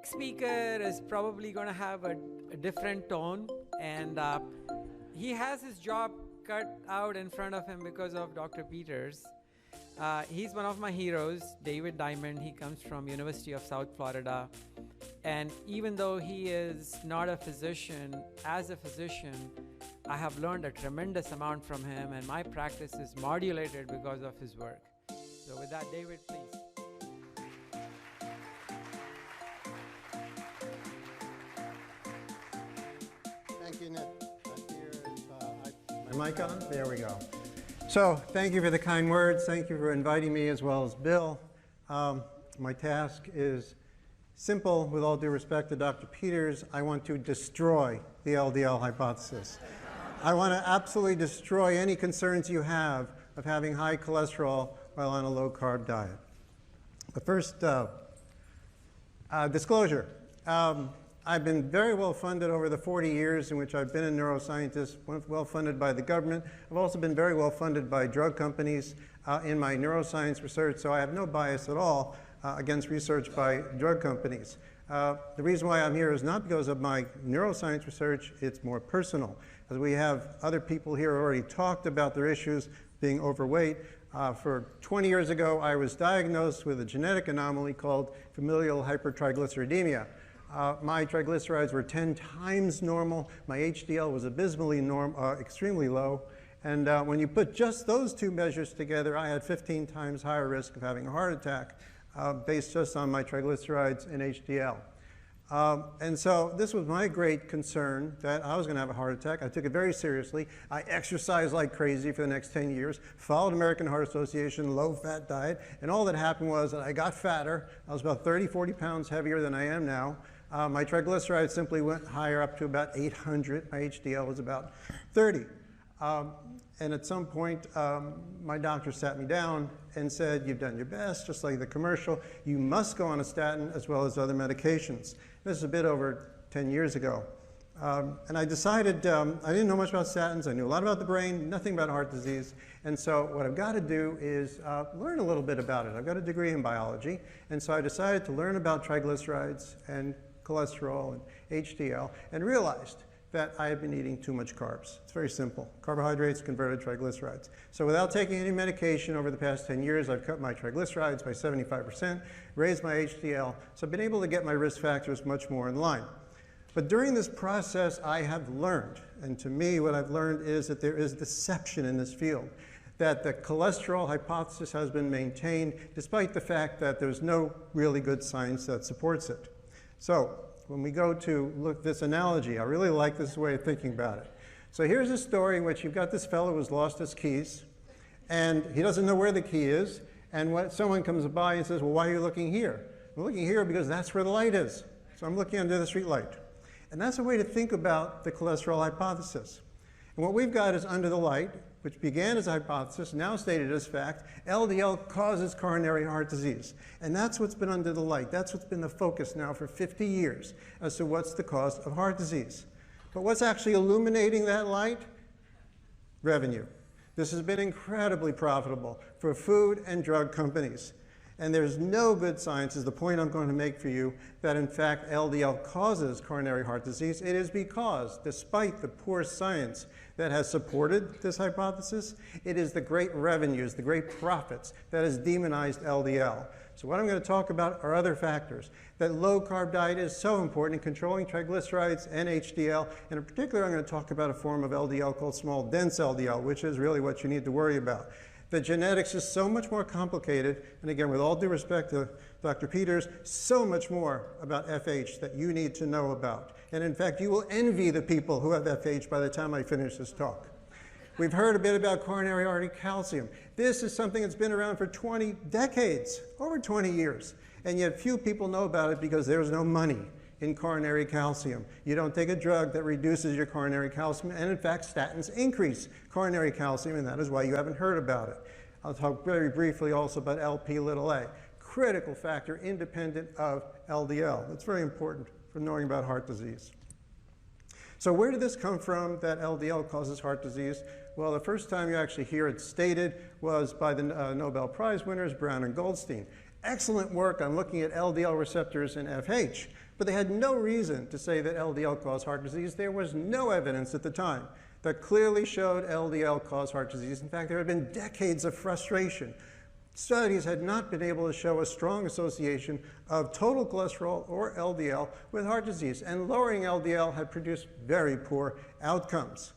speaker is probably going to have a different tone, and he has his job cut out in front of him because of Dr. Peters. He's one of my heroes, David Diamond. He comes from University of South Florida, and even though he is not a physician, as a physician, I have learned a tremendous amount from him, and my practice is modulated because of his work. So with that, David, please. Thank you, Nick. My mic on? There we go. So thank you for the kind words. Thank you for inviting me, as well as Bill. My task is simple. With all due respect to Dr. Peters, I want to destroy the Ldl hypothesis. I want to absolutely destroy any concerns you have of having high cholesterol while on a low-carb diet. But first, disclosure. I've been very well funded over the 40 years in which I've been a neuroscientist, well funded by the government. I've also been very well funded by drug companies in my neuroscience research, so I have no bias at all against research by drug companies. The reason why I'm here is not because of my neuroscience research, it's more personal. As we have other people here who already talked about their issues, being overweight. For 20 years ago, I was diagnosed with a genetic anomaly called familial hypertriglyceridemia. My triglycerides were 10 times normal. My HDL was abysmally extremely low. And when you put just those two measures together, I had 15 times higher risk of having a heart attack based just on my triglycerides and HDL. And so this was my great concern, that I was going to have a heart attack. I took it very seriously. I exercised like crazy for the next 10 years, followed American Heart Association low-fat diet, and all that happened was that I got fatter. I was about 30, 40 pounds heavier than I am now. My triglycerides simply went higher, up to about 800. My HDL was about 30. And at some point, my doctor sat me down and said, "You've done your best, just like the commercial. You must go on a statin as well as other medications." This is a bit over 10 years ago. And I decided, I didn't know much about statins. I knew a lot about the brain, nothing about heart disease. And so what I've got to do is learn a little bit about it. I've got a degree in biology. And so I decided to learn about triglycerides and cholesterol and HDL, and realized that I had been eating too much carbs. It's very simple. Carbohydrates converted triglycerides. So without taking any medication over the past 10 years, I've cut my triglycerides by 75%, raised my HDL, so I've been able to get my risk factors much more in line. But during this process, I have learned, and to me what I've learned is that there is deception in this field, that the cholesterol hypothesis has been maintained despite the fact that there's no really good science that supports it. So when we go to look at this analogy, I really like this way of thinking about it. So here's a story in which you've got this fellow who's lost his keys, and he doesn't know where the key is, and when someone comes by and says, "Well, why are you looking here?" "I'm looking here because that's where the light is. So I'm looking under the street light." And that's a way to think about the cholesterol hypothesis. And what we've got is under the light, which began as a hypothesis, now stated as fact, LDL causes coronary heart disease. And that's what's been under the light. That's what's been the focus now for 50 years as to what's the cause of heart disease. But what's actually illuminating that light? Revenue. This has been incredibly profitable for food and drug companies. And there's no good science, is the point I'm going to make for you, that in fact LDL causes coronary heart disease. It is because, despite the poor science that has supported this hypothesis, it is the great revenues, the great profits that has demonized LDL. So what I'm going to talk about are other factors. That low-carb diet is so important in controlling triglycerides and HDL, and in particular I'm going to talk about a form of LDL called small dense LDL, which is really what you need to worry about. The genetics is so much more complicated, and again, with all due respect to Dr. Peters, so much more about FH that you need to know about. And in fact, you will envy the people who have FH by the time I finish this talk. We've heard a bit about coronary artery calcium. This is something that's been around for 20 decades, over 20 years, and yet few people know about it because there's no money in coronary calcium. You don't take a drug that reduces your coronary calcium, and in fact, statins increase coronary calcium, and that is why you haven't heard about it. I'll talk very briefly also about Lp(a), critical factor independent of LDL. That's very important for knowing about heart disease. So where did this come from, that LDL causes heart disease? Well, the first time you actually hear it stated was by the Nobel Prize winners, Brown and Goldstein. excellent work on looking at LDL receptors in FH, but they had no reason to say that LDL caused heart disease. There was no evidence at the time that clearly showed LDL caused heart disease. In fact, there had been decades of frustration. Studies had not been able to show a strong association of total cholesterol or LDL with heart disease, and lowering LDL had produced very poor outcomes.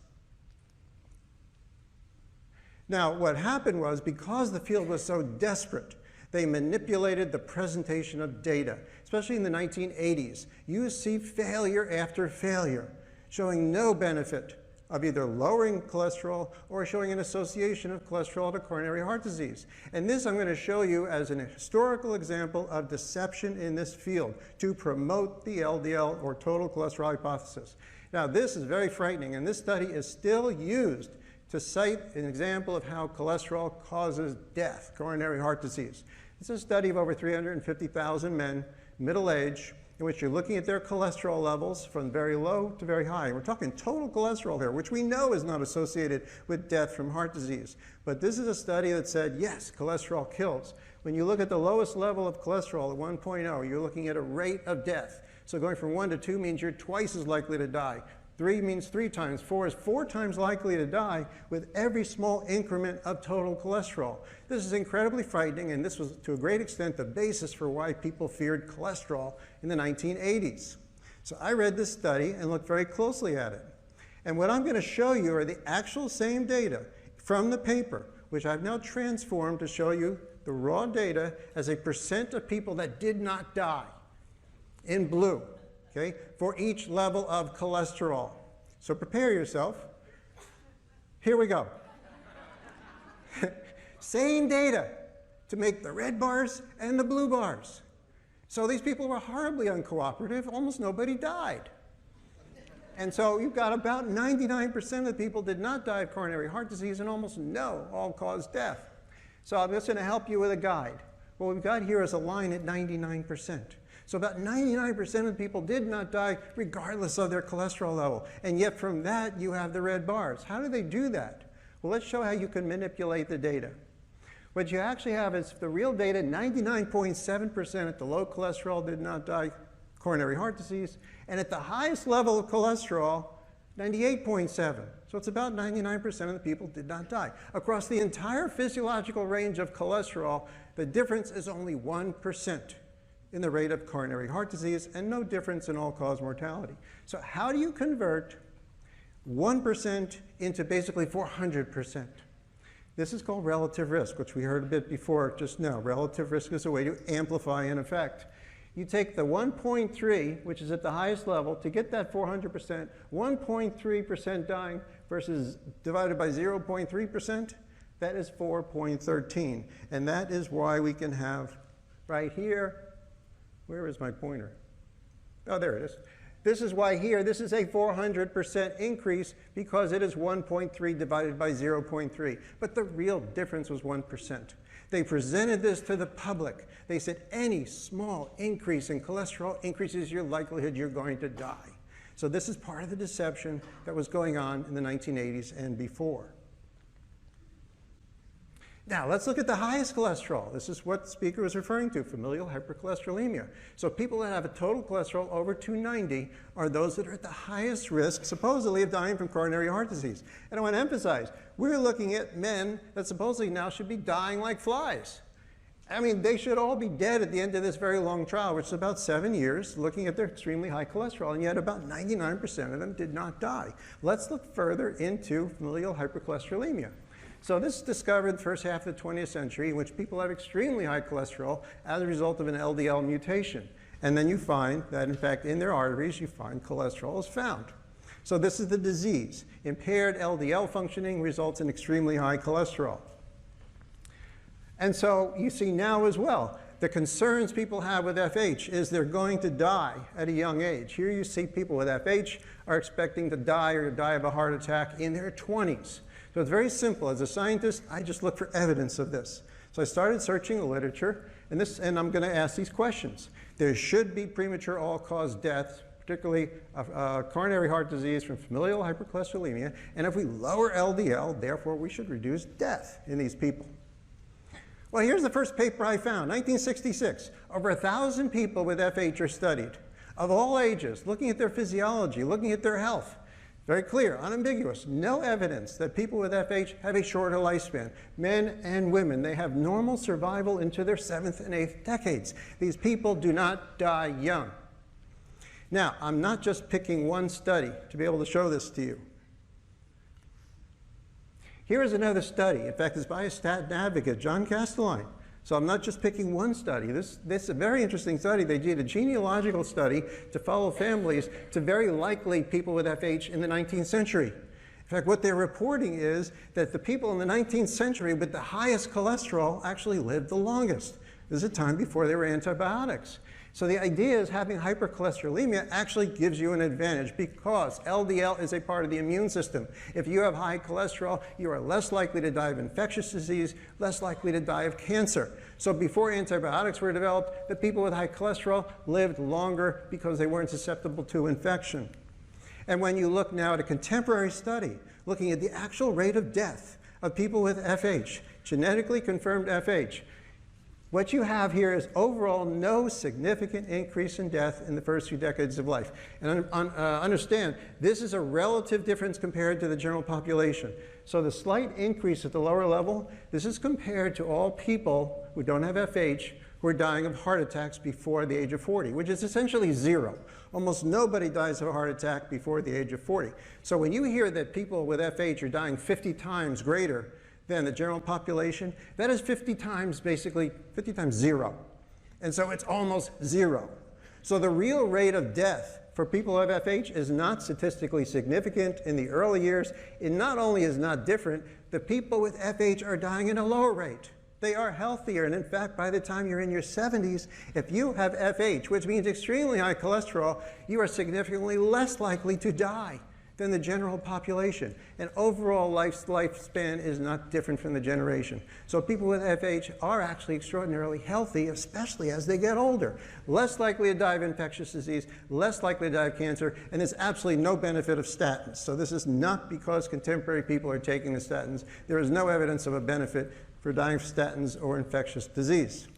Now, what happened was, because the field was so desperate, they manipulated the presentation of data, especially in the 1980s. You see failure after failure, showing no benefit of either lowering cholesterol or showing an association of cholesterol to coronary heart disease. And this I'm going to show you as an historical example of deception in this field to promote the LDL or total cholesterol hypothesis. Now, this is very frightening, and this study is still used to cite an example of how cholesterol causes death, coronary heart disease. It's a study of over 350,000 men, middle age, in which you're looking at their cholesterol levels from very low to very high. And we're talking total cholesterol here, which we know is not associated with death from heart disease. But this is a study that said, yes, cholesterol kills. When you look at the lowest level of cholesterol at 1.0, you're looking at a rate of death. So going from 1 to 2 means you're twice as likely to die. 3 means 3 times. 4 is 4 times likely to die with every small increment of total cholesterol. This is incredibly frightening, and this was to a great extent the basis for why people feared cholesterol in the 1980s. So I read this study and looked very closely at it. And what I'm going to show you are the actual same data from the paper, which I've now transformed to show you the raw data as a percent of people that did not die in blue. Okay, for each level of cholesterol. So prepare yourself. Here we go. Same data to make the red bars and the blue bars. So these people were horribly uncooperative. Almost nobody died. And so you've got about 99% of the people did not die of coronary heart disease, and almost no all-cause death. So I'm just going to help you with a guide. What we've got here is a line at 99%. So about 99% of people did not die regardless of their cholesterol level. And yet from that, you have the red bars. How do they do that? Well, let's show how you can manipulate the data. What you actually have is the real data, 99.7% at the low cholesterol did not die coronary heart disease. And at the highest level of cholesterol, 98.7. So it's about 99% of the people did not die. Across the entire physiological range of cholesterol, the difference is only 1%. In the rate of coronary heart disease, and no difference in all-cause mortality. So how do you convert 1% into basically 400%? This is called relative risk, which we heard a bit before just now. Relative risk is a way to amplify an effect. You take the 1.3, which is at the highest level, to get that 400%, 1.3% dying versus divided by 0.3%, that is 4.13. And that is why we can have right here, where is my pointer? Oh, there it is. This is why here, this is a 400% increase because it is 1.3 divided by 0.3. But the real difference was 1%. They presented this to the public. They said any small increase in cholesterol increases your likelihood you're going to die. So this is part of the deception that was going on in the 1980s and before. Now, let's look at the highest cholesterol. This is what the speaker was referring to, familial hypercholesterolemia. So people that have a total cholesterol over 290 are those that are at the highest risk, supposedly, of dying from coronary heart disease. And I want to emphasize, we're looking at men that supposedly now should be dying like flies. I mean, they should all be dead at the end of this very long trial, which is about 7 years, looking at their extremely high cholesterol, and yet about 99% of them did not die. Let's look further into familial hypercholesterolemia. So this is discovered in the first half of the 20th century, in which people have extremely high cholesterol as a result of an LDL mutation. And then you find that, in fact, in their arteries, you find cholesterol is found. So this is the disease. Impaired LDL functioning results in extremely high cholesterol. And so you see now as well, the concerns people have with FH is they're going to die at a young age. Here you see people with FH are expecting to die or die of a heart attack in their 20s. So it's very simple. As a scientist, I just look for evidence of this. So I started searching the literature, and I'm going to ask these questions. There should be premature all-cause death, particularly coronary heart disease from familial hypercholesterolemia, and if we lower LDL, therefore we should reduce death in these people. Well, here's the first paper I found, 1966. Over 1,000 people with FH are studied, of all ages, looking at their physiology, looking at their health. Very clear, unambiguous, no evidence that people with FH have a shorter lifespan. Men and women, they have normal survival into their 7th and 8th decades. These people do not die young. Now, I'm not just picking one study to be able to show this to you. Here is another study. In fact, it's by a statin advocate, John Castelline. So I'm not just picking one study. This is a very interesting study. They did a genealogical study to follow families to very likely people with FH in the 19th century. In fact, what they're reporting is that the people in the 19th century with the highest cholesterol actually lived the longest. This is a time before there were antibiotics. So the idea is having hypercholesterolemia actually gives you an advantage because LDL is a part of the immune system. If you have high cholesterol, you are less likely to die of infectious disease, less likely to die of cancer. So before antibiotics were developed, the people with high cholesterol lived longer because they weren't susceptible to infection. And when you look now at a contemporary study, looking at the actual rate of death of people with FH, genetically confirmed FH, what you have here is overall no significant increase in death in the first few decades of life. And understand, this is a relative difference compared to the general population. So the slight increase at the lower level, this is compared to all people who don't have FH who are dying of heart attacks before the age of 40, which is essentially zero. Almost nobody dies of a heart attack before the age of 40. So when you hear that people with FH are dying 50 times greater than the general population, that is 50 times, basically 50 times zero. And so it's almost zero. So the real rate of death for people who have FH is not statistically significant in the early years. It not only is not different, the people with FH are dying at a lower rate. They are healthier, and in fact, by the time you're in your 70s, if you have FH, which means extremely high cholesterol, you are significantly less likely to die than the general population. And overall lifespan is not different from the generation. So people with FH are actually extraordinarily healthy, especially as they get older. Less likely to die of infectious disease, less likely to die of cancer, and there's absolutely no benefit of statins. So this is not because contemporary people are taking the statins. There is no evidence of a benefit for dying of statins or infectious disease.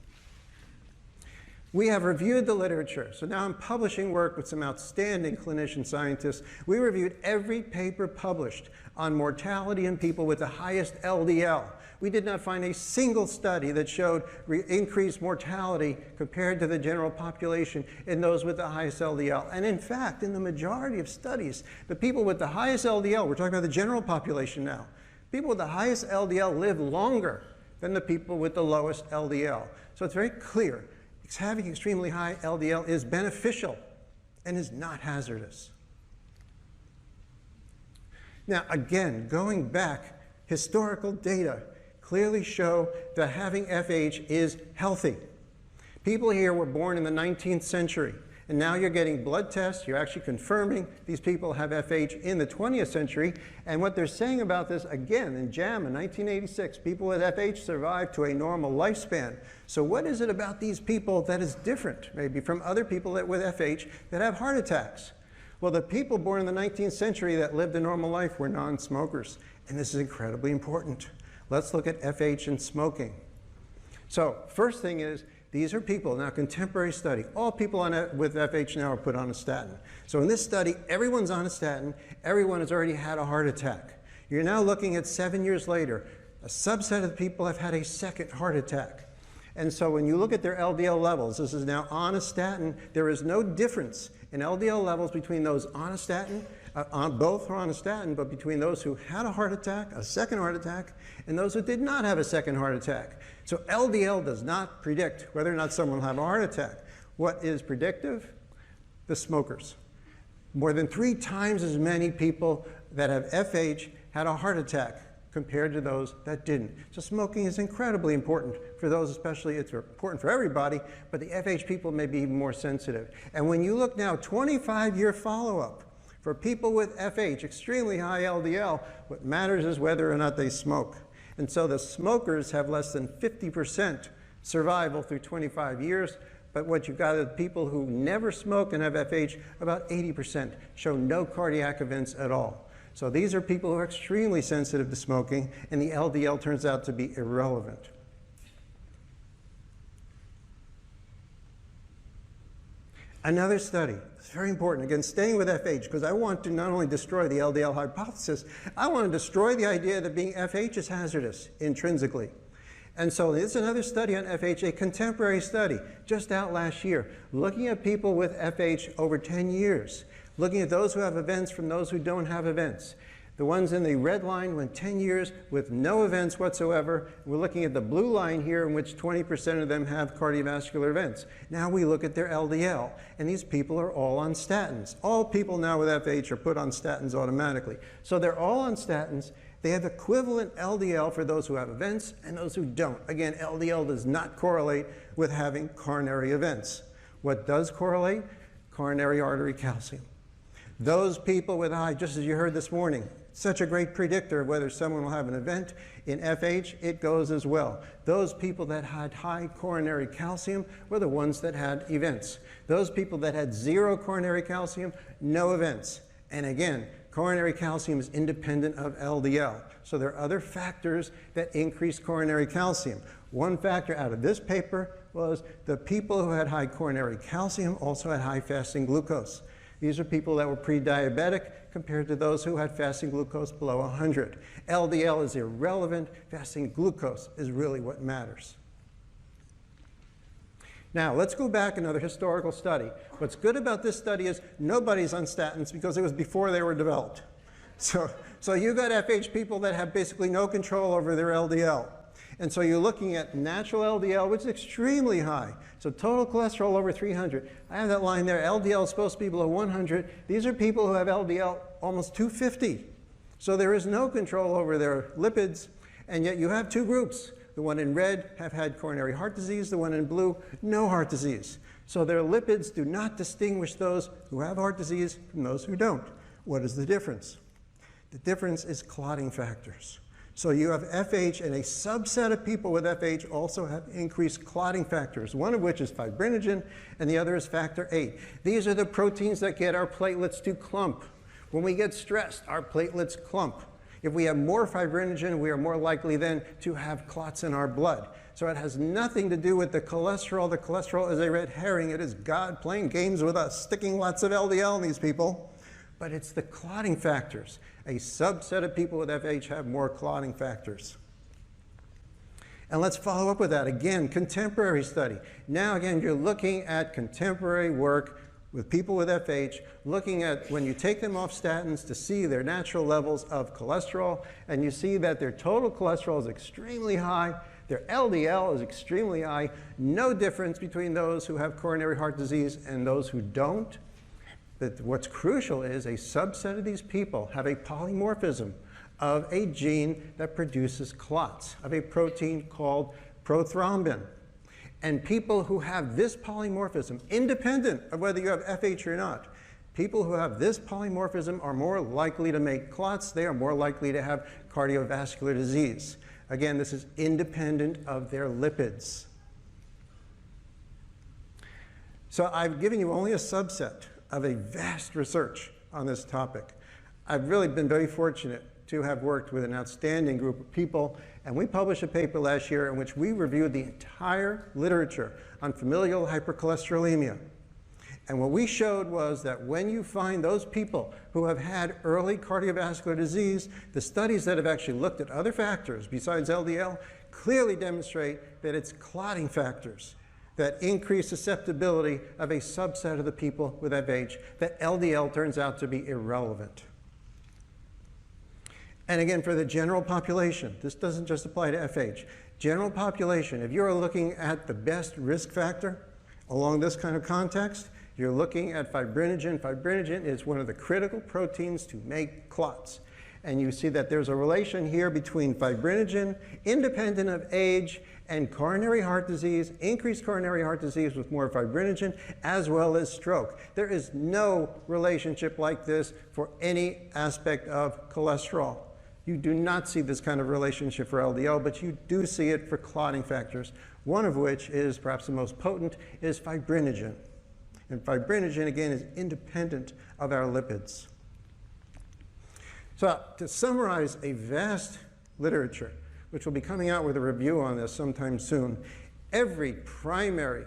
We have reviewed the literature. So now I'm publishing work with some outstanding clinician scientists. We reviewed every paper published on mortality in people with the highest LDL. We did not find a single study that showed increased mortality compared to the general population in those with the highest LDL. And in fact, in the majority of studies, the people with the highest LDL, we're talking about the general population now, people with the highest LDL live longer than the people with the lowest LDL. So it's very clear. Having extremely high LDL is beneficial and is not hazardous. Now, again, going back, historical data clearly show that having FH is healthy. People here were born in the 19th century, and now you're getting blood tests. You're actually confirming these people have FH in the 20th century. And what they're saying about this, again, in JAMA 1986, people with FH survive to a normal lifespan. So what is it about these people that is different, maybe, from other people with FH that have heart attacks? Well, the people born in the 19th century that lived a normal life were non-smokers. And this is incredibly important. Let's look at FH and smoking. So first thing is, these are people, now contemporary study, all people with FH now are put on a statin. So in this study, everyone's on a statin, everyone has already had a heart attack. You're now looking at 7 years later, a subset of people have had a second heart attack. And so when you look at their LDL levels, this is now on a statin, there is no difference in LDL levels between those on a statin, both are on a statin, but between those who had a heart attack, a second heart attack, and those who did not have a second heart attack. So LDL does not predict whether or not someone will have a heart attack. What is predictive? The smokers. More than 3 times as many people that have FH had a heart attack compared to those that didn't. So smoking is incredibly important for those, especially it's important for everybody, but the FH people may be even more sensitive. And when you look now, 25-year follow-up for people with FH, extremely high LDL, what matters is whether or not they smoke. And so the smokers have less than 50% survival through 25 years, but what you've got is people who never smoke and have FH, about 80% show no cardiac events at all. So these are people who are extremely sensitive to smoking, and the LDL turns out to be irrelevant. Another study, it's very important, again, staying with FH, because I want to not only destroy the Ldl hypothesis, I want to destroy the idea that being FH is hazardous intrinsically. And so this is another study on FH, a contemporary study, just out last year, looking at people with FH over 10 years, looking at those who have events from those who don't have events. The ones in the red line went 10 years with no events whatsoever. We're looking at the blue line here, in which 20% of them have cardiovascular events. Now we look at their LDL, and these people are all on statins. All people now with FH are put on statins automatically. So they're all on statins. They have equivalent LDL for those who have events and those who don't. Again, LDL does not correlate with having coronary events. What does correlate? Coronary artery calcium. Those people with high, just as you heard this morning, such a great predictor of whether someone will have an event. In FH, it goes as well. Those people that had high coronary calcium were the ones that had events. Those people that had zero coronary calcium, no events. And again, coronary calcium is independent of LDL. So there are other factors that increase coronary calcium. One factor out of this paper was the people who had high coronary calcium also had high fasting glucose. These are people that were pre-diabetic compared to those who had fasting glucose below 100. LDL is irrelevant. Fasting glucose is really what matters. Now, let's go back another historical study. What's good about this study is nobody's on statins because it was before they were developed. So you got FH people that have basically no control over their LDL. And so you're looking at natural LDL, which is extremely high. So total cholesterol over 300. I have that line there. LDL is supposed to be below 100. These are people who have LDL almost 250. So there is no control over their lipids. And yet you have two groups. The one in red have had coronary heart disease. The one in blue, no heart disease. So their lipids do not distinguish those who have heart disease from those who don't. What is the difference? The difference is clotting factors. So you have FH, and a subset of people with FH also have increased clotting factors, one of which is fibrinogen, and the other is factor VIII. These are the proteins that get our platelets to clump. When we get stressed, our platelets clump. If we have more fibrinogen, we are more likely then to have clots in our blood. So it has nothing to do with the cholesterol. The cholesterol is a red herring. It is God playing games with us, sticking lots of LDL in these people. But it's the clotting factors. A subset of people with FH have more clotting factors. And let's follow up with that. Again, contemporary study. Now, again, you're looking at contemporary work with people with FH, looking at when you take them off statins to see their natural levels of cholesterol, and you see that their total cholesterol is extremely high, their LDL is extremely high, no difference between those who have coronary heart disease and those who don't. But what's crucial is a subset of these people have a polymorphism of a gene that produces clots, of a protein called prothrombin. And people who have this polymorphism, independent of whether you have FH or not, people who have this polymorphism are more likely to make clots. They are more likely to have cardiovascular disease. Again, this is independent of their lipids. So I've given you only a subset of a vast research on this topic. I've really been very fortunate to have worked with an outstanding group of people, and we published a paper last year in which we reviewed the entire literature on familial hypercholesterolemia. And what we showed was that when you find those people who have had early cardiovascular disease, the studies that have actually looked at other factors besides LDL clearly demonstrate that it's clotting factors that increase susceptibility of a subset of the people with FH, that LDL turns out to be irrelevant. And again, for the general population, this doesn't just apply to FH. General population, if you're looking at the best risk factor along this kind of context, you're looking at fibrinogen. Fibrinogen is one of the critical proteins to make clots. And you see that there's a relation here between fibrinogen, independent of age, and coronary heart disease, increased coronary heart disease with more fibrinogen, as well as stroke. There is no relationship like this for any aspect of cholesterol. You do not see this kind of relationship for LDL, but you do see it for clotting factors, one of which is perhaps the most potent, is fibrinogen. And fibrinogen, again, is independent of our lipids. So to summarize a vast literature, which will be coming out with a review on this sometime soon, every primary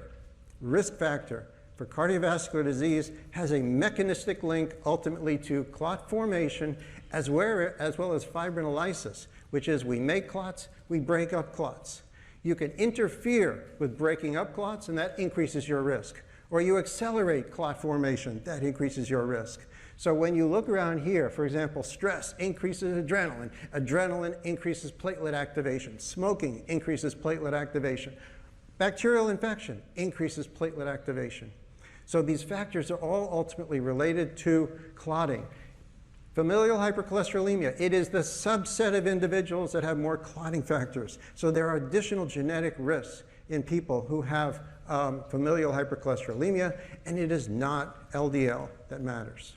risk factor for cardiovascular disease has a mechanistic link ultimately to clot formation as well as fibrinolysis, which is we make clots, we break up clots. You can interfere with breaking up clots, and that increases your risk. Or you accelerate clot formation, that increases your risk. So when you look around here, for example, stress increases adrenaline. Adrenaline increases platelet activation. Smoking increases platelet activation. Bacterial infection increases platelet activation. So these factors are all ultimately related to clotting. Familial hypercholesterolemia, it is the subset of individuals that have more clotting factors. So there are additional genetic risks in people who have familial hypercholesterolemia, and it is not LDL that matters.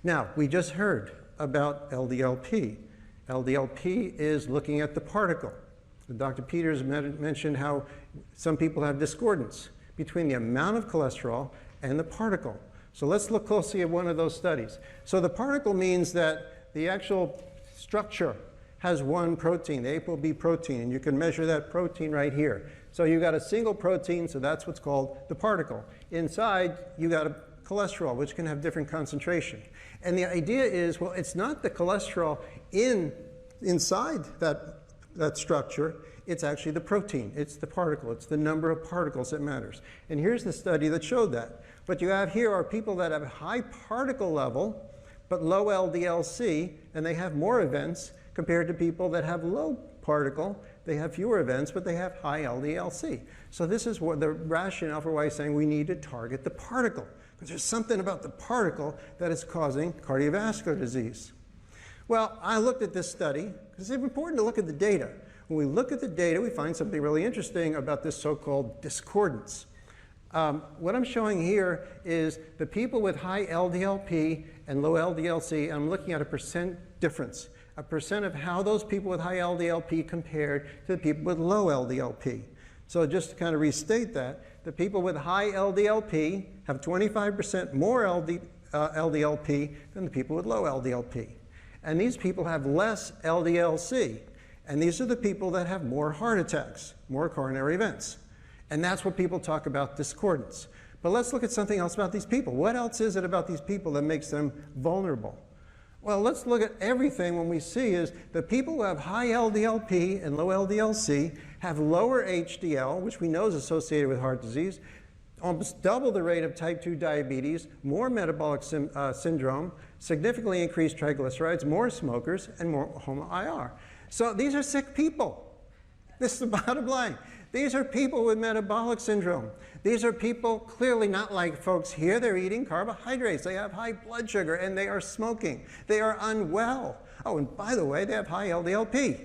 Now, we just heard about LDLP. LDLP is looking at the particle. Dr. Peters mentioned how some people have discordance between the amount of cholesterol and the particle. So let's look closely at one of those studies. So the particle means that the actual structure has one protein, the ApoB protein, and you can measure that protein right here. So you've got a single protein, so that's what's called the particle. Inside, you got a cholesterol, which can have different concentration. And the idea is, well, it's not the cholesterol inside that structure, it's actually the protein, it's the particle, it's the number of particles that matters. And here's the study that showed that. What you have here are people that have high particle level, but low Ldlc, and they have more events compared to people that have low particle. They have fewer events, but they have high Ldlc. So this is what the rationale for why I'm saying we need to target the particle, because there's something about the particle that is causing cardiovascular disease. Well, I looked at this study, because it's important to look at the data. When we look at the data, we find something really interesting about this so-called discordance. What I'm showing here is the people with high LDLP and low LDLC, and I'm looking at a percent difference, a percent of how those people with high LDLP compared to the people with low LDLP. So just to kind of restate that, the people with high LDLP have 25% more LDLP than the people with low LDLP. And these people have less LDLC. And these are the people that have more heart attacks, more coronary events. And that's what people talk about discordance. But let's look at something else about these people. What else is it about these people that makes them vulnerable? Well, let's look at everything when we see is the people who have high LDLP and low LDLC have lower HDL, which we know is associated with heart disease, almost double the rate of type 2 diabetes, more metabolic syndrome, significantly increased triglycerides, more smokers, and more home IR. So these are sick people. This is the bottom line. These are people with metabolic syndrome. These are people clearly not like folks here. They're eating carbohydrates. They have high blood sugar, and they are smoking. They are unwell. Oh, and by the way, they have high LDLP.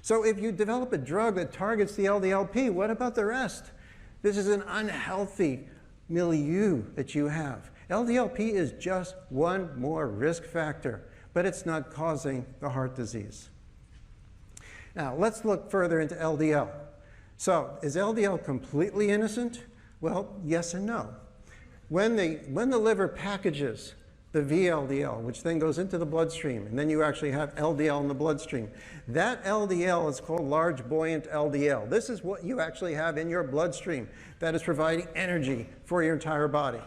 So if you develop a drug that targets the LDLP, what about the rest? This is an unhealthy milieu that you have. LDLP is just one more risk factor, but it's not causing the heart disease. Now, let's look further into LDL. So, is LDL completely innocent? Well, yes and no. When the liver packages the VLDL, which then goes into the bloodstream, and then you actually have LDL in the bloodstream, that LDL is called large buoyant LDL. This is what you actually have in your bloodstream that is providing energy for your entire body.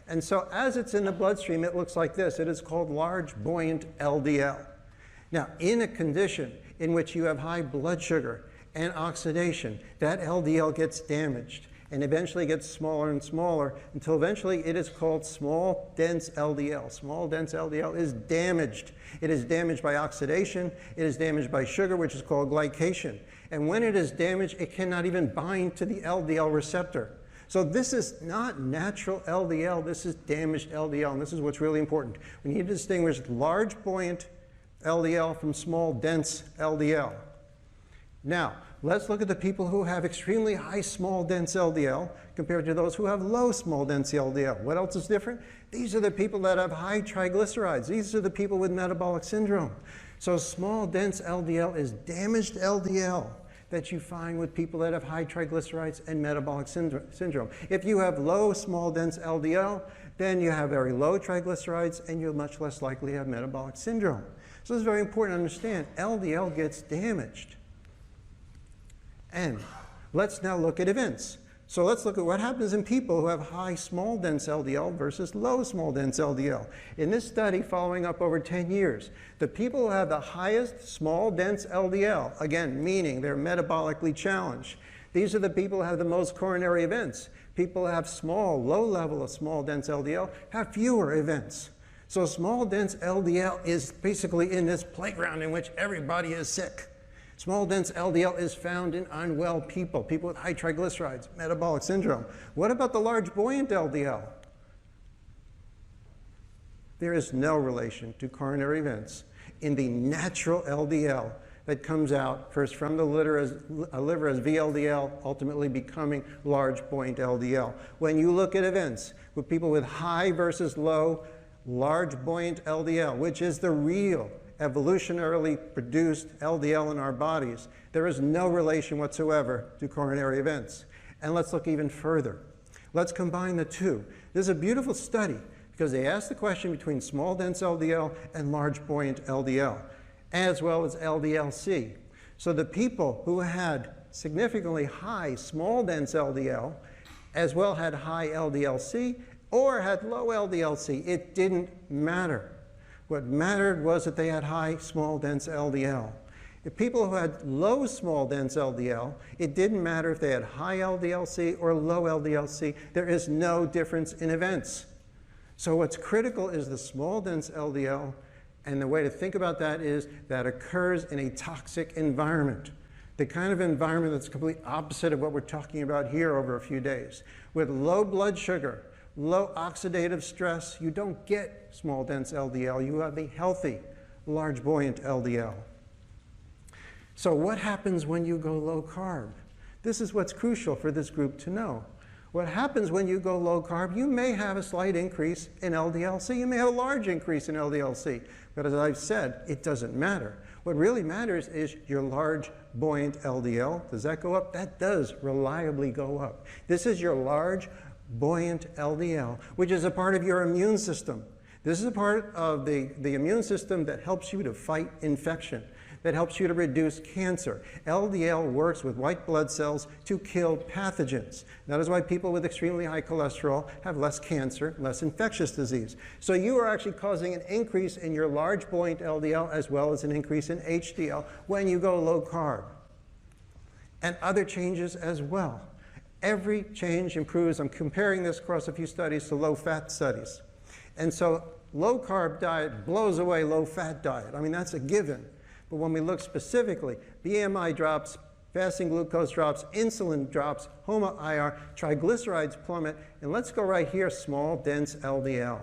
And so as it's in the bloodstream, it looks like this. It is called large buoyant LDL. Now, in a condition in which you have high blood sugar and oxidation, that LDL gets damaged and eventually gets smaller and smaller until eventually it is called small dense LDL. Small dense LDL is damaged. It is damaged by oxidation. It is damaged by sugar, which is called glycation. And when it is damaged, it cannot even bind to the LDL receptor. So this is not natural LDL. This is damaged LDL, and this is what's really important. We need to distinguish large buoyant LDL from small dense LDL. Now, let's look at the people who have extremely high small dense LDL compared to those who have low small dense LDL. What else is different? These are the people that have high triglycerides. These are the people with metabolic syndrome. So small dense LDL is damaged LDL that you find with people that have high triglycerides and metabolic syndrome. If you have low small dense LDL, then you have very low triglycerides and you're much less likely to have metabolic syndrome. So it's very important to understand LDL gets damaged. And let's now look at events. So let's look at what happens in people who have high small dense LDL versus low small dense LDL. In this study, following up over 10 years, the people who have the highest small dense LDL, again, meaning they're metabolically challenged, these are the people who have the most coronary events. People who have low level of small dense LDL have fewer events. So small dense LDL is basically in this playground in which everybody is sick. Small dense LDL is found in unwell people, people with high triglycerides, metabolic syndrome. What about the large buoyant LDL? There is no relation to coronary events in the natural LDL that comes out first from the liver as VLDL, ultimately becoming large buoyant LDL. When you look at events with people with high versus low, large buoyant LDL, which is the real evolutionarily produced LDL in our bodies, there is no relation whatsoever to coronary events. And let's look even further. Let's combine the two. This is a beautiful study because they asked the question between small dense LDL and large buoyant LDL, as well as Ldlc. So the people who had significantly high small dense LDL as well had high Ldlc or had low Ldlc, it didn't matter. What mattered was that they had high small dense LDL. If people who had low small dense LDL, it didn't matter if they had high Ldlc or low Ldlc. There is no difference in events. So what's critical is the small dense LDL, and the way to think about that is that occurs in a toxic environment. The kind of environment that's complete opposite of what we're talking about here over a few days. With low blood sugar, low oxidative stress, you don't get small dense LDL, you have a healthy large buoyant LDL. So what happens when you go low carb? This is what's crucial for this group to know. What happens when you go low carb, you may have a slight increase in Ldlc, you may have a large increase in Ldlc, but as I've said, it doesn't matter. What really matters is your large buoyant LDL. Does that go up? That does reliably go up. This is your large buoyant LDL, which is a part of your immune system. This is a part of the immune system that helps you to fight infection, that helps you to reduce cancer. LDL works with white blood cells to kill pathogens. That is why people with extremely high cholesterol have less cancer, less infectious disease. So you are actually causing an increase in your large buoyant LDL as well as an increase in HDL when you go low carb. And other changes as well. Every change improves. I'm comparing this across a few studies to low-fat studies. And so low-carb diet blows away low-fat diet. I mean, that's a given. But when we look specifically, BMI drops, fasting glucose drops, insulin drops, HOMA-IR, triglycerides plummet, and let's go right here, small dense LDL.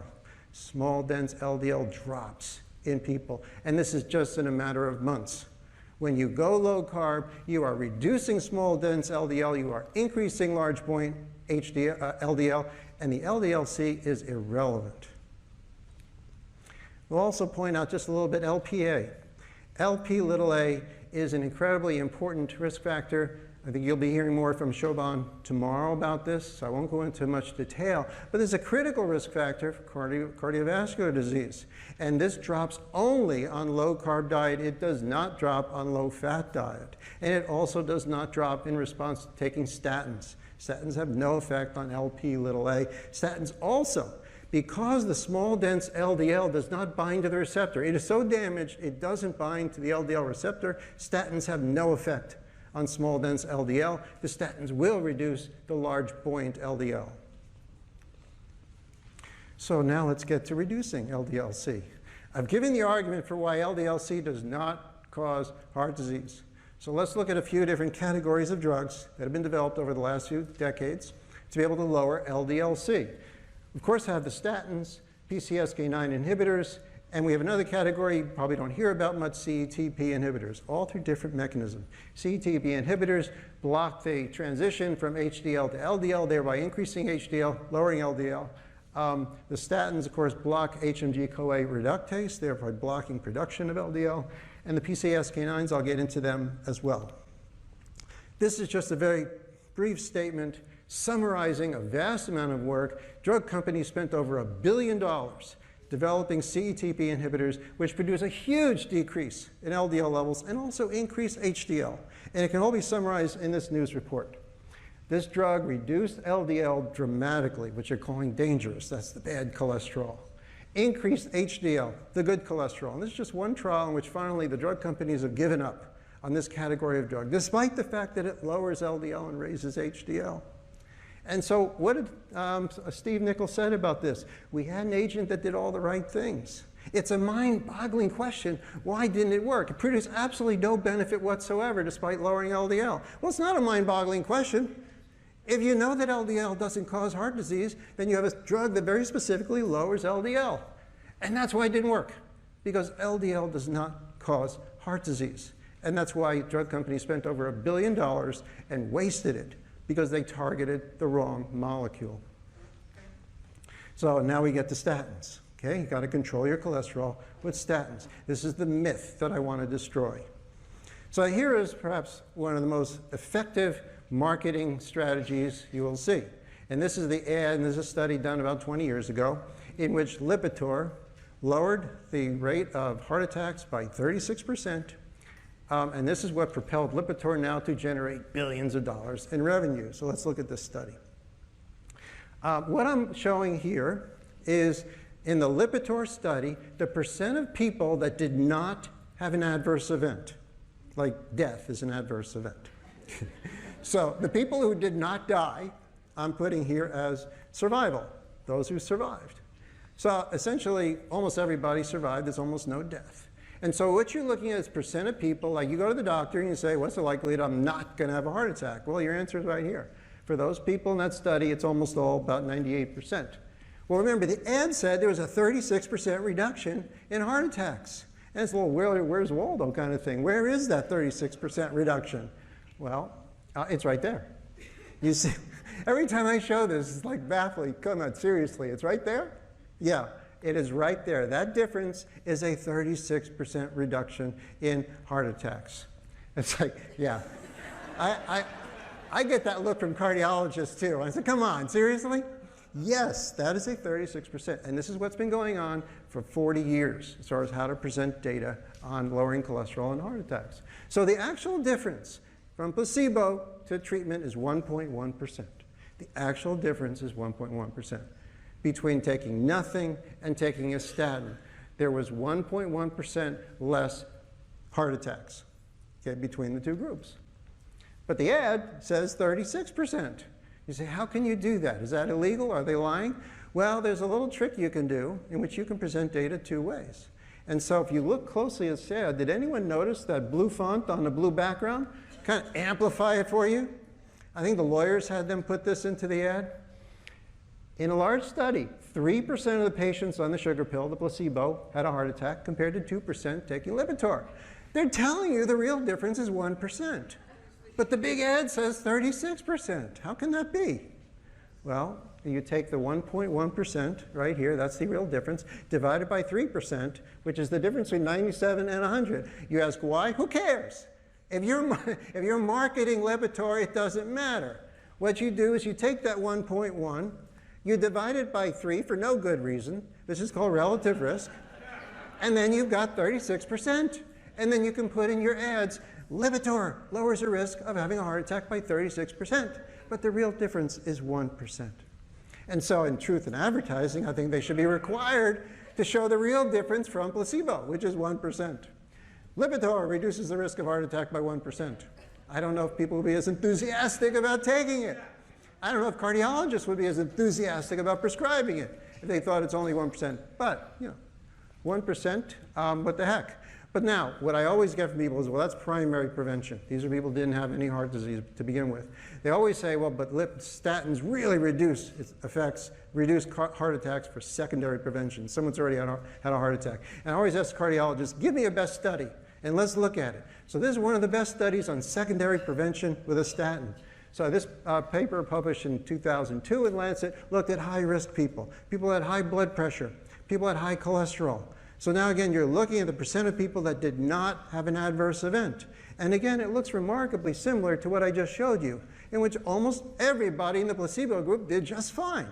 Small dense LDL drops in people. And this is just in a matter of months. When you go low carb, you are reducing small dense LDL, you are increasing large buoyant LDL, and the Ldlc is irrelevant. We'll also point out just a little bit LPA. Lp(a) is an incredibly important risk factor. I think you'll be hearing more from Shobhan tomorrow about this, so I won't go into much detail. But it's a critical risk factor for cardiovascular disease. And this drops only on low-carb diet. It does not drop on low-fat diet. And it also does not drop in response to taking statins. Statins have no effect on Lp(a). Statins also, because the small dense LDL does not bind to the receptor, it is so damaged it doesn't bind to the LDL receptor, statins have no effect on small dense LDL. The statins will reduce the large buoyant LDL. So now let's get to reducing LDLC. I've given the argument for why LDLC does not cause heart disease. So let's look at a few different categories of drugs that have been developed over the last few decades to be able to lower LDLC. Of course, I have the statins, Pcsk9 inhibitors, and we have another category you probably don't hear about much, CETP inhibitors, all through different mechanisms. CETP inhibitors block the transition from HDL to LDL, thereby increasing HDL, lowering LDL. The statins, of course, block HMG-CoA reductase, thereby blocking production of LDL. And the PCSK9s, I'll get into them as well. This is just a very brief statement summarizing a vast amount of work. Drug companies spent over $1 billion developing CETP inhibitors, which produce a huge decrease in LDL levels and also increase HDL. And it can all be summarized in this news report. This drug reduced LDL dramatically, which you're calling dangerous. That's the bad cholesterol. Increased HDL, the good cholesterol. And this is just one trial in which finally the drug companies have given up on this category of drug, despite the fact that it lowers LDL and raises HDL. And so what did Steve Nichols said about this? We had an agent that did all the right things. It's a mind-boggling question, why didn't it work? It produced absolutely no benefit whatsoever despite lowering LDL. Well, it's not a mind-boggling question. If you know that LDL doesn't cause heart disease, then you have a drug that very specifically lowers LDL. And that's why it didn't work, because LDL does not cause heart disease. And that's why drug companies spent over $1 billion and wasted it, because they targeted the wrong molecule. So now we get to statins. Okay, you got to control your cholesterol with statins. This is the myth that I want to destroy. So here is perhaps one of the most effective marketing strategies you will see. And this is the ad, and this is a study done about 20 years ago, in which Lipitor lowered the rate of heart attacks by 36%. And this is what propelled Lipitor now to generate billions of dollars in revenue. So let's look at this study. What I'm showing here is, in the Lipitor study, the percent of people that did not have an adverse event, like death is an adverse event. So the people who did not die, I'm putting here as survival, those who survived. So essentially, almost everybody survived. There's almost no death. And so what you're looking at is percent of people, like you go to the doctor and you say, what's the likelihood I'm not going to have a heart attack? Well, your answer is right here. For those people in that study, it's almost all about 98%. Well, remember, the ad said there was a 36% reduction in heart attacks. And it's a little, where's Waldo kind of thing. Where is that 36% reduction? Well, it's right there. You see, every time I show this, it's like baffling. Come on, seriously, it's right there? Yeah, it is right there. That difference is a 36% reduction in heart attacks. It's like, yeah. I get that look from cardiologists too. I said, come on, seriously? Yes, that is a 36%. And this is what's been going on for 40 years as far as how to present data on lowering cholesterol and heart attacks. So the actual difference from placebo to treatment is 1.1%. The actual difference is 1.1%. Between taking nothing and taking a statin, there was 1.1% less heart attacks, okay, between the two groups. But the ad says 36%. You say, how can you do that? Is that illegal? Are they lying? Well, there's a little trick you can do in which you can present data two ways. And so if you look closely at the ad, did anyone notice that blue font on the blue background? Kind of amplify it for you. I think the lawyers had them put this into the ad. In a large study, 3% of the patients on the sugar pill, the placebo, had a heart attack compared to 2% taking Lipitor. They're telling you the real difference is 1%. But the big ad says 36%. How can that be? Well, you take the 1.1% right here, that's the real difference, divided by 3%, which is the difference between 97 and 100. You ask why? Who cares? If you're marketing Lipitor, it doesn't matter. What you do is you take that 1.1, you divide it by 3 for no good reason. This is called relative risk. And then you've got 36%. And then you can put in your ads, Lipitor lowers the risk of having a heart attack by 36%. But the real difference is 1%. And so in truth in advertising, I think they should be required to show the real difference from placebo, which is 1%. Lipitor reduces the risk of heart attack by 1%. I don't know if people will be as enthusiastic about taking it. I don't know if cardiologists would be as enthusiastic about prescribing it if they thought it's only 1%. But, you know, 1%, what the heck? But now, what I always get from people is, well, that's primary prevention. These are people who didn't have any heart disease to begin with. They always say, well, but statins really reduce its effects, reduce heart attacks for secondary prevention. Someone's already had a heart attack. And I always ask cardiologists, give me a best study, and let's look at it. So this is one of the best studies on secondary prevention with a statin. So this paper published in 2002 in Lancet looked at high-risk people. People had high blood pressure. People had high cholesterol. So now again, you're looking at the percent of people that did not have an adverse event. And again, it looks remarkably similar to what I just showed you, in which almost everybody in the placebo group did just fine.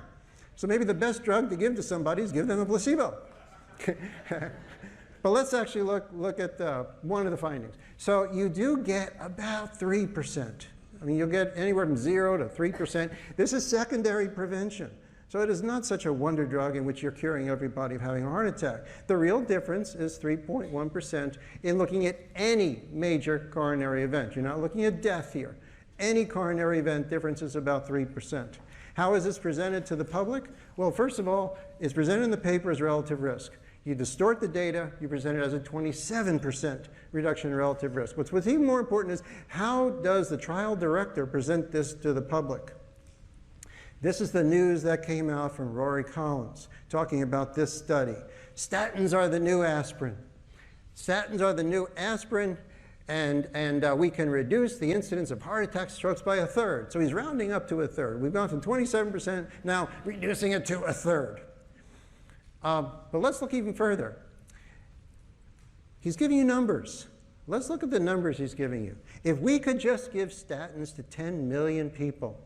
So maybe the best drug to give to somebody is give them a placebo. But let's actually look at one of the findings. So you do get about 3%. I mean, you'll get anywhere from 0 to 3%. This is secondary prevention. So it is not such a wonder drug in which you're curing everybody of having a heart attack. The real difference is 3.1% in looking at any major coronary event. You're not looking at death here. Any coronary event difference is about 3%. How is this presented to the public? Well, first of all, it's presented in the paper as relative risk. You distort the data, you present it as a 27% reduction in relative risk. What's even more important is how does the trial director present this to the public? This is the news that came out from Rory Collins talking about this study. Statins are the new aspirin. Statins are the new aspirin, and we can reduce the incidence of heart attack strokes by 1/3. So he's rounding up to 1/3. We've gone from 27%, now reducing it to 1/3. But let's look even further. He's giving you numbers. Let's look at the numbers he's giving you. If we could just give statins to 10 million people,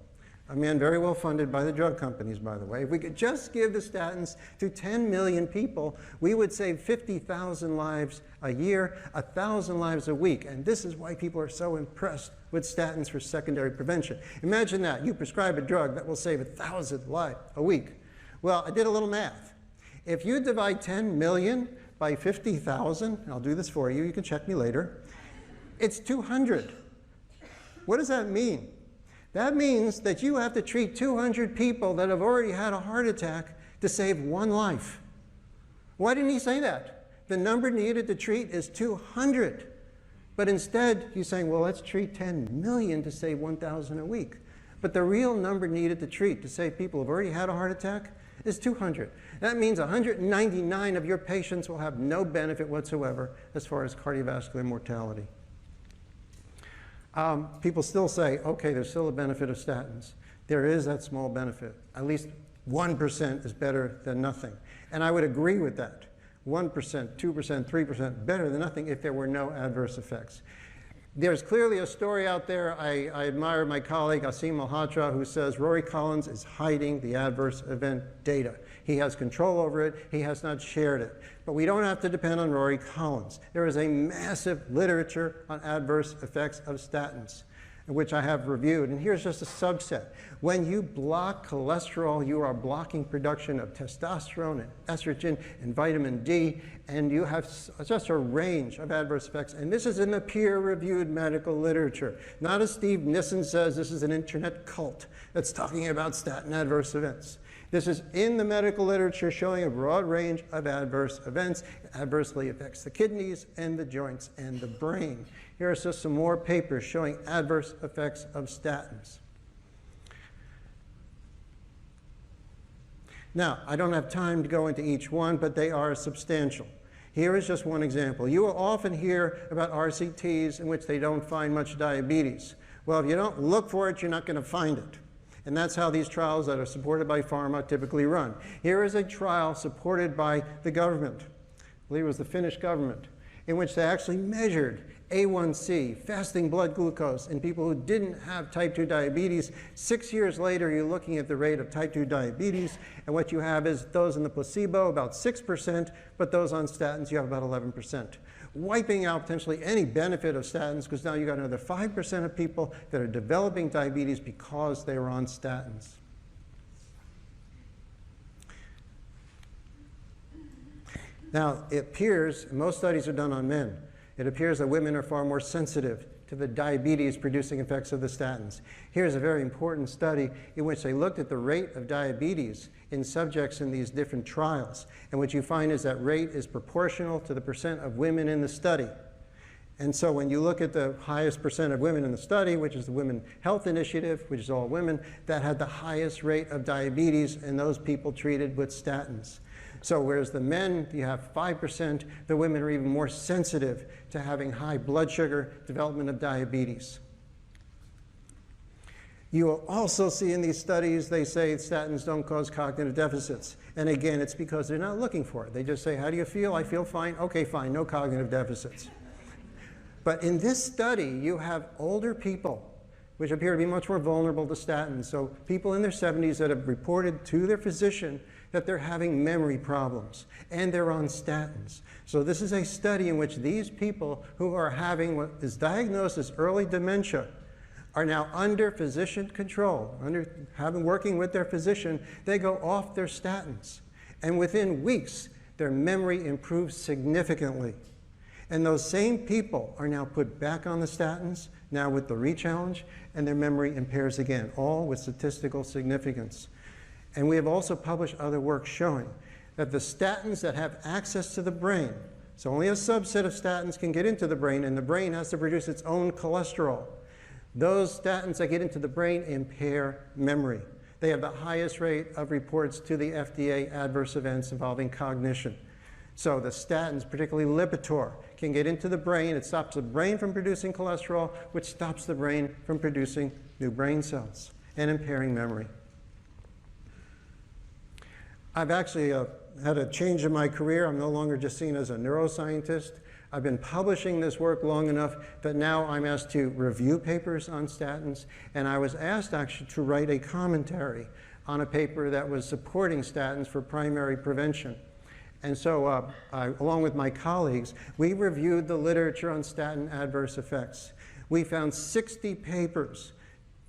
a man very well funded by the drug companies, by the way, if we could just give the statins to 10 million people, we would save 50,000 lives a year, 1,000 lives a week. And this is why people are so impressed with statins for secondary prevention. Imagine that. You prescribe a drug that will save 1,000 lives a week. Well, I did a little math. If you divide 10 million by 50,000, I'll do this for you, you can check me later, it's 200. What does that mean? That means that you have to treat 200 people that have already had a heart attack to save one life. Why didn't he say that? The number needed to treat is 200. But instead, he's saying, well, let's treat 10 million to save 1,000 a week. But the real number needed to treat to save people who have already had a heart attack is 200. That means 199 of your patients will have no benefit whatsoever as far as cardiovascular mortality. People still say, okay, there's still a benefit of statins. There is that small benefit. At least 1% is better than nothing. And I would agree with that. 1%, 2%, 3% better than nothing if there were no adverse effects. There's clearly a story out there. I admire my colleague Asim Malhotra, who says Rory Collins is hiding the adverse event data. He has control over it. He has not shared it. But we don't have to depend on Rory Collins. There is a massive literature on adverse effects of statins, which I have reviewed. And here's just a subset. When you block cholesterol, you are blocking production of testosterone and estrogen and vitamin D, and you have just a range of adverse effects. And this is in the peer-reviewed medical literature. Not as Steve Nissen says, this is an internet cult that's talking about statin adverse events. This is in the medical literature showing a broad range of adverse events. It adversely affects the kidneys and the joints and the brain. Here are just some more papers showing adverse effects of statins. Now, I don't have time to go into each one, but they are substantial. Here is just one example. You will often hear about RCTs in which they don't find much diabetes. Well, if you don't look for it, you're not going to find it. And that's how these trials that are supported by pharma typically run. Here is a trial supported by the government, I believe it was the Finnish government, in which they actually measured A1C, fasting blood glucose, in people who didn't have type 2 diabetes. 6 years later, you're looking at the rate of type 2 diabetes, and what you have is those in the placebo, about 6%, but those on statins, you have about 11%. Wiping out potentially any benefit of statins, because now you've got another 5% of people that are developing diabetes because they were on statins. Now, it appears, most studies are done on men, it appears that women are far more sensitive to the diabetes-producing effects of the statins. Here's a very important study in which they looked at the rate of diabetes in subjects in these different trials. And what you find is that rate is proportional to the percent of women in the study. And so when you look at the highest percent of women in the study, which is the Women Health Initiative, which is all women, that had the highest rate of diabetes in those people treated with statins. So whereas the men, you have 5%, the women are even more sensitive to having high blood sugar, development of diabetes. You will also see in these studies, they say statins don't cause cognitive deficits. And again, it's because they're not looking for it. They just say, how do you feel? I feel fine. Okay, fine, no cognitive deficits. But in this study, you have older people, which appear to be much more vulnerable to statins. So people in their 70s that have reported to their physician that they're having memory problems, and they're on statins. So this is a study in which these people who are having what is diagnosed as early dementia are now under physician control, working with their physician. They go off their statins. And within weeks, their memory improves significantly. And those same people are now put back on the statins, now with the re-challenge, and their memory impairs again, all with statistical significance. And we have also published other work showing that the statins that have access to the brain, so only a subset of statins can get into the brain, and the brain has to produce its own cholesterol. Those statins that get into the brain impair memory. They have the highest rate of reports to the FDA adverse events involving cognition. So the statins, particularly Lipitor, can get into the brain. It stops the brain from producing cholesterol, which stops the brain from producing new brain cells and impairing memory. I've actually had a change in my career. I'm no longer just seen as a neuroscientist. I've been publishing this work long enough that now I'm asked to review papers on statins, and I was asked actually to write a commentary on a paper that was supporting statins for primary prevention. And so, along with my colleagues, we reviewed the literature on statin adverse effects. We found 60 papers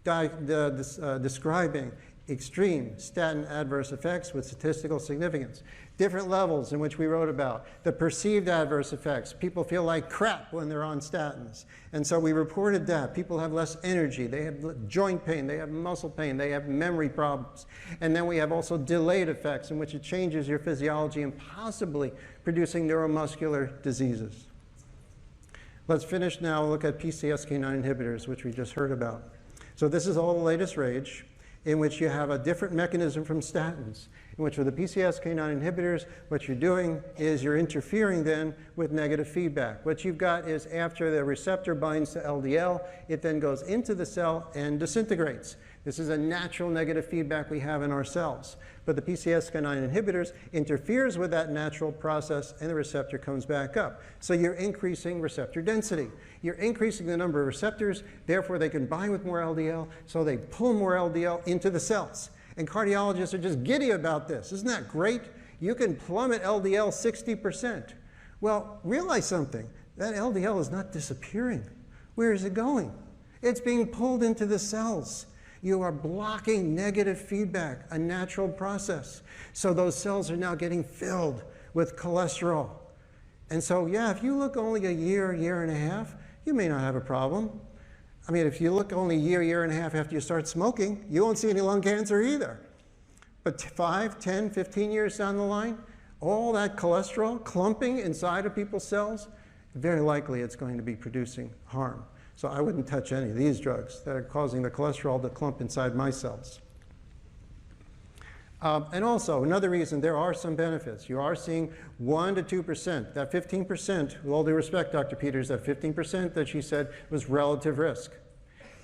describing extreme statin adverse effects with statistical significance. Different levels in which we wrote about. The perceived adverse effects. People feel like crap when they're on statins. And so we reported that. People have less energy. They have joint pain. They have muscle pain. They have memory problems. And then we have also delayed effects in which it changes your physiology and possibly producing neuromuscular diseases. Let's finish now. Look at Pcsk9 inhibitors, which we just heard about. So this is all the latest rage, in which you have a different mechanism from statins, in which with the Pcsk9 inhibitors, what you're doing is you're interfering then with negative feedback. What you've got is after the receptor binds to LDL, it then goes into the cell and disintegrates. This is a natural negative feedback we have in our cells. But the Pcsk9 inhibitors interferes with that natural process and the receptor comes back up. So you're increasing receptor density. You're increasing the number of receptors, therefore they can bind with more LDL, so they pull more LDL into the cells. And cardiologists are just giddy about this. Isn't that great? You can plummet LDL 60%. Well, realize something. That LDL is not disappearing. Where is it going? It's being pulled into the cells. You are blocking negative feedback, a natural process. So those cells are now getting filled with cholesterol. And so, yeah, if you look only a year and a half, you may not have a problem. I mean, if you look only a year and a half after you start smoking, you won't see any lung cancer either. But 5, 10, 15 years down the line, all that cholesterol clumping inside of people's cells, very likely it's going to be producing harm. So I wouldn't touch any of these drugs that are causing the cholesterol to clump inside my cells. And also, another reason, there are some benefits. You are seeing 1 to 2%. That 15%, with all due respect, Dr. Peters, that 15% that she said was relative risk.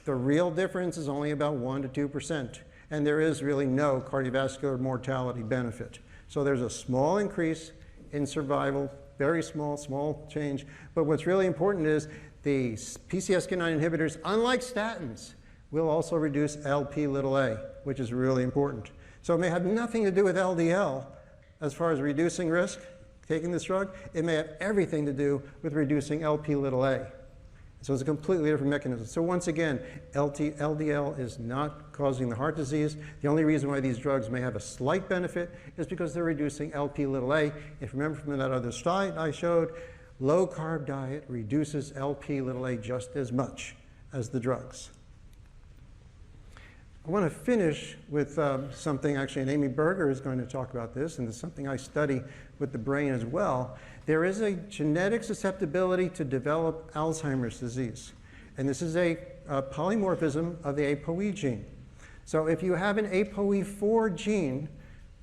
The real difference is only about 1 to 2%. And there is really no cardiovascular mortality benefit. So there's a small increase in survival, very small change. But what's really important is the Pcsk9 inhibitors, unlike statins, will also reduce Lp(a), which is really important. So it may have nothing to do with LDL as far as reducing risk, taking this drug. It may have everything to do with reducing Lp(a). So it's a completely different mechanism. So once again, LDL is not causing the heart disease. The only reason why these drugs may have a slight benefit is because they're reducing Lp(a). If you remember from that other slide I showed, low carb diet reduces Lp(a) just as much as the drugs. I want to finish with something, actually, and Amy Berger is going to talk about this, and it's something I study with the brain as well. There is a genetic susceptibility to develop Alzheimer's disease, and this is a polymorphism of the ApoE gene. So if you have an ApoE4 gene,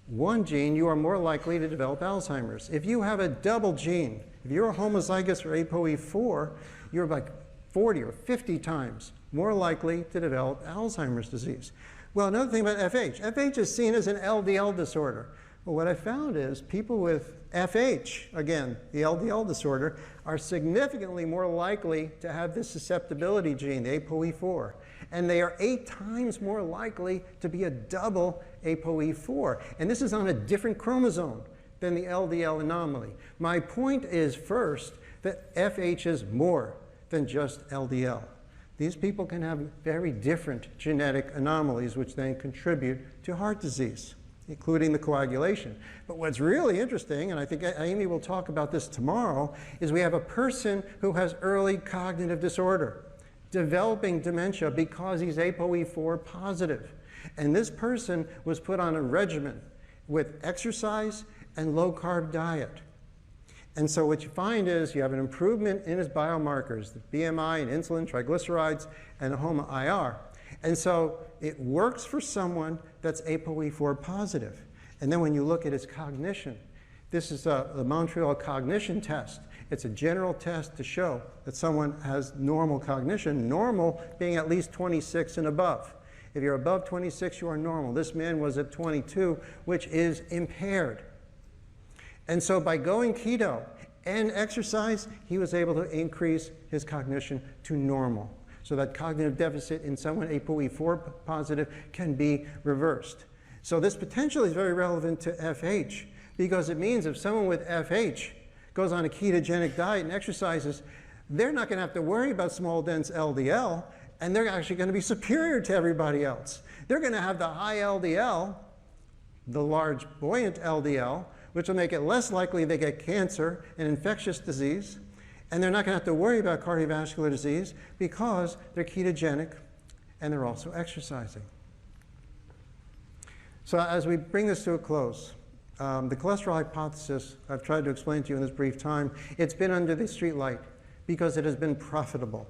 one gene, you are more likely to develop Alzheimer's. If you have a double gene, if you're homozygous for ApoE4, you're like 40 or 50 times more likely to develop Alzheimer's disease. Well, another thing about FH. FH is seen as an LDL disorder. Well, what I found is people with FH, again, the LDL disorder, are significantly more likely to have this susceptibility gene, the ApoE4. And they are 8 times more likely to be a double ApoE4. And this is on a different chromosome than the LDL anomaly. My point is, first, that FH is more than just LDL. These people can have very different genetic anomalies which then contribute to heart disease, including the coagulation. But what's really interesting, and I think Amy will talk about this tomorrow, is we have a person who has early cognitive disorder, developing dementia because he's ApoE4 positive. And this person was put on a regimen with exercise and low-carb diet. And so what you find is you have an improvement in his biomarkers, the BMI and insulin, triglycerides, and the HOMA-IR. And so it works for someone that's ApoE4 positive. And then when you look at his cognition, this is the Montreal Cognition Test. It's a general test to show that someone has normal cognition, normal being at least 26 and above. If you're above 26, you are normal. This man was at 22, which is impaired. And so by going keto and exercise, he was able to increase his cognition to normal. So that cognitive deficit in someone ApoE4 positive can be reversed. So this potentially is very relevant to FH, because it means if someone with FH goes on a ketogenic diet and exercises, they're not going to have to worry about small dense LDL, and they're actually going to be superior to everybody else. They're going to have the high LDL, the large buoyant LDL, which will make it less likely they get cancer and infectious disease, and they're not going to have to worry about cardiovascular disease because they're ketogenic and they're also exercising. So as we bring this to a close, the cholesterol hypothesis, I've tried to explain to you in this brief time, it's been under the street light because it has been profitable.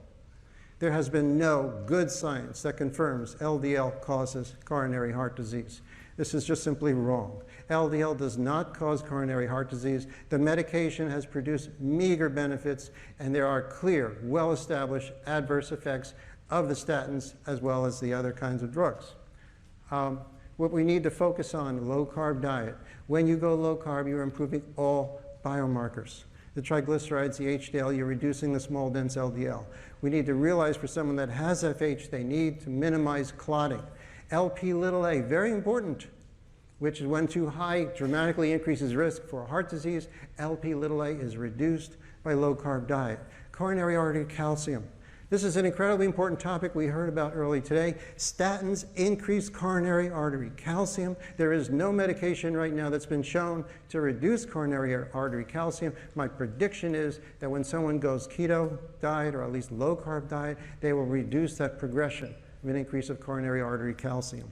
There has been no good science that confirms LDL causes coronary heart disease. This is just simply wrong. LDL does not cause coronary heart disease. The medication has produced meager benefits, and there are clear, well-established adverse effects of the statins as well as the other kinds of drugs. What we need to focus on, low-carb diet. When you go low-carb, you're improving all biomarkers. The triglycerides, the HDL, you're reducing the small dense LDL. We need to realize for someone that has FH, they need to minimize clotting. Lp(a), very important, which is when too high, dramatically increases risk for heart disease. Lp(a) is reduced by low-carb diet. Coronary artery calcium. This is an incredibly important topic we heard about early today. Statins increase coronary artery calcium. There is no medication right now that's been shown to reduce coronary artery calcium. My prediction is that when someone goes keto diet, or at least low-carb diet, they will reduce that progression of an increase of coronary artery calcium.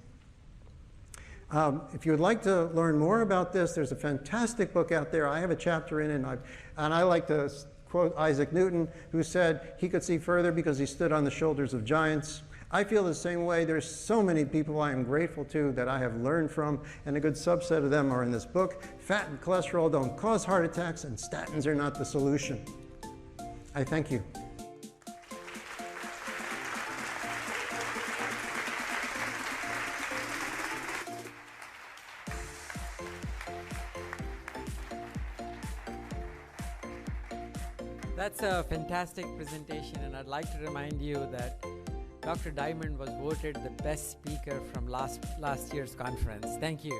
If you would like to learn more about this, there's a fantastic book out there. I have a chapter in it, and I like to quote Isaac Newton, who said he could see further because he stood on the shoulders of giants. I feel the same way. There's so many people I am grateful to that I have learned from, and a good subset of them are in this book. Fat and cholesterol don't cause heart attacks, and statins are not the solution. I thank you. That's a fantastic presentation, and I'd like to remind you that Dr. Diamond was voted the best speaker from last year's conference. Thank you.